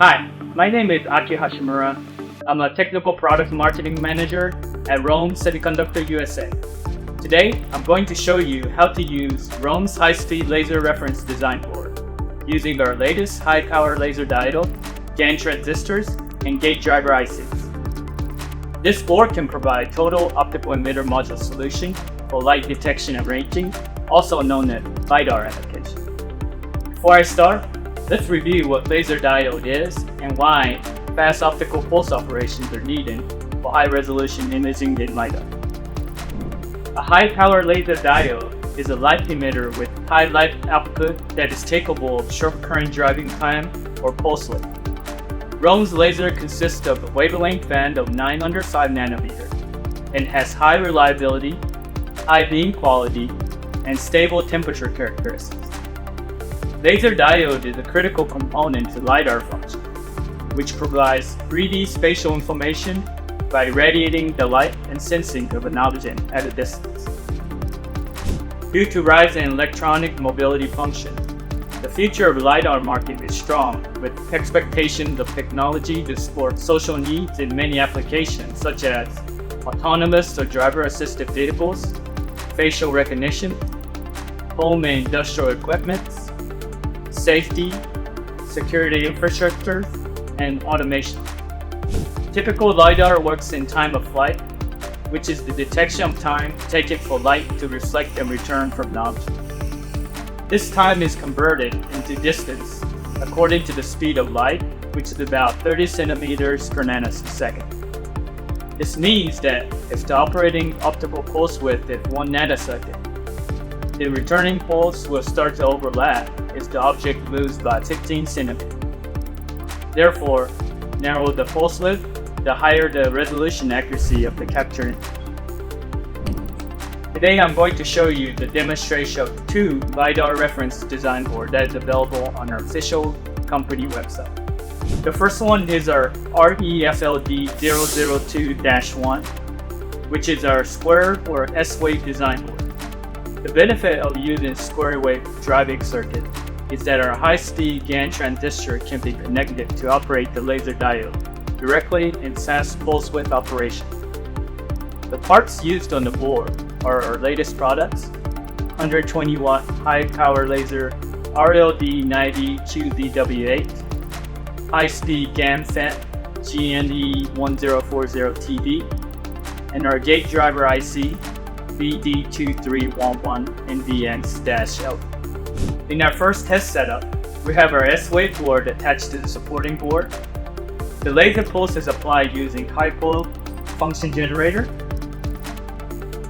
Hi, my name is Aki Hashimura. I'm a Technical Product Marketing Manager at ROHM Semiconductor USA. Today, I'm going to show you how to use ROHM's high-speed laser reference design board using our latest high-power laser diode, GaN transistors, and gate driver ICs. This board can provide total optical emitter module solution for light detection and ranging, also known as LiDAR application. Before I start, let's review what laser diode is and why fast optical pulse operations are needed for high-resolution imaging in LiDAR. A high-power laser diode is a light emitter with high light output that is capable of short current driving time or pulse width. ROHM's laser consists of a wavelength band of 905 nanometer and has high reliability, high beam quality, and stable temperature characteristics. Laser diode is a critical component to LiDAR function, which provides 3D spatial information by radiating the light and sensing of an object at a distance. Due to rise in electronic mobility function, the future of the LiDAR market is strong, with expectations of technology to support social needs in many applications such as autonomous or driver-assisted vehicles, facial recognition, home and industrial equipment, safety, security infrastructure, and automation. Typical LiDAR works in time of flight, which is the detection of time taken for light to reflect and return from an object. This time is converted into distance according to the speed of light, which is about 30 centimeters per nanosecond. This means that if the operating optical pulse width is 1 nanosecond, the returning pulse will start to overlap if the object moves by 15 centimeters. Therefore, narrow the pulse width, the higher the resolution accuracy of the capture image. Today I'm going to show you the demonstration of two LiDAR reference design board that is available on our official company website. The first one is our REFLD 002-1, which is our square or S-wave design board. The benefit of using square wave driving circuit is that our high-speed GaN transistor can be connected to operate the laser diode directly in fast pulse width operation. The parts used on the board are our latest products: 120 watt high power laser RLD 90 QZW8, high-speed GaN FET GNE1040TB, and our gate driver IC BD2311 NVX-L. In our first test setup, we have our S-wave board attached to the supporting board. The laser pulse is applied using high-pole function generator.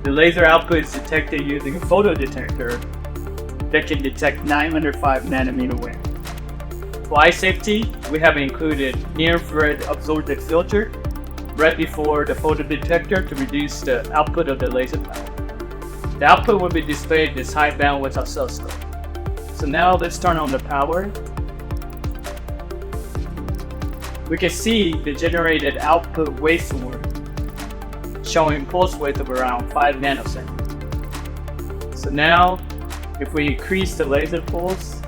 The laser output is detected using a photodetector that can detect 905 nanometer wave. For eye safety, we have included near-infrared absorptive filter right before the photodetector to reduce the output of the laser power. The output will be displayed in this high bandwidth oscilloscope. So now let's turn on the power. We can see the generated output waveform showing pulse width of around 5 nanoseconds. So now, if we increase the laser pulse,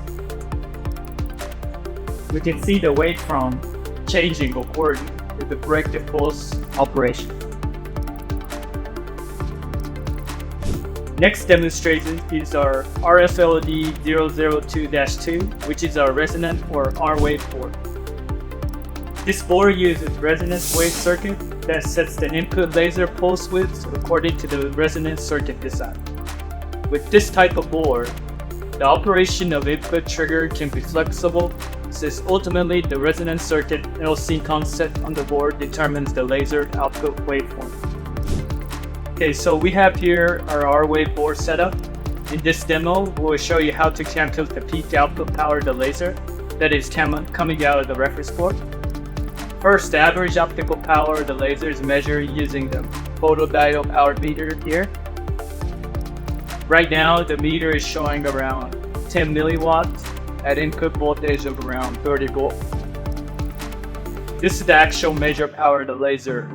we can see the waveform changing according to the corrective pulse operation. Next demonstration is our RFLD 002-2, which is our Resonant or R-wave board. This board uses resonance wave circuit that sets the input laser pulse width according to the resonance circuit design. With this type of board, the operation of input trigger can be flexible, since ultimately the resonance circuit LC concept on the board determines the laser output waveform. Okay, so we have here our R-wave board setup. In this demo, we'll show you how to calculate the peak output power of the laser that is coming out of the reference board. First, the average optical power of the laser is measured using the photodiode power meter here. Right now, the meter is showing around 10 milliwatts at input voltage of around 30 volts. This is the actual measured power of the laser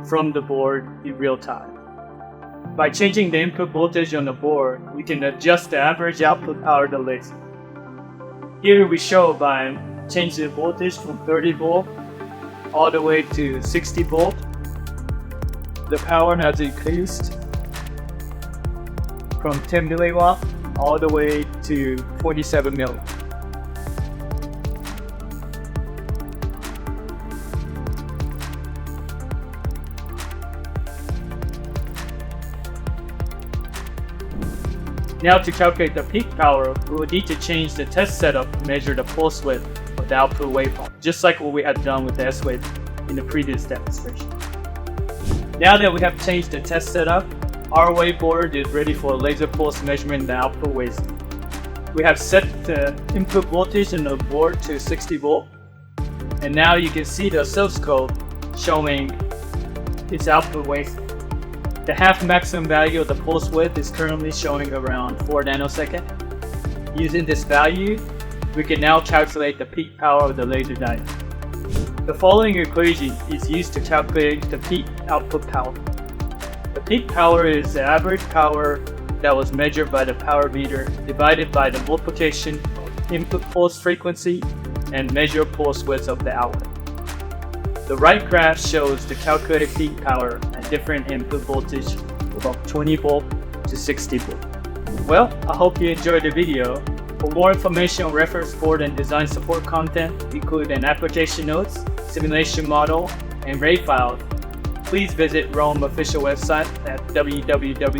from the board in real time. By changing the input voltage on the board, we can adjust the average output power of the laser. Here we show by change the voltage from 30 volt all the way to 60 volt. The power has increased from 10 milliwatt all the way to 47 mil. Now to calculate the peak power, we will need to change the test setup to measure the pulse width of the output waveform, just like what we had done with the S-wave in the previous demonstration. Now that we have changed the test setup, our waveboard is ready for laser pulse measurement in the output waveform. We have set the input voltage in the board to 60 volt, and now you can see the oscilloscope showing its output waveform. The half maximum value of the pulse width is currently showing around 4 nanoseconds. Using this value, we can now calculate the peak power of the laser diode. The following equation is used to calculate the peak output power. The peak power is the average power that was measured by the power meter divided by the multiplication of input pulse frequency and measured pulse width of the outlet. The right graph shows the calculated peak power at different input voltage from 20 volt to 60 volt. Well, I hope you enjoyed the video. For more information on reference board and design support content, including application notes, simulation model, and RAID files, please visit ROHM official website at www.rohm.com.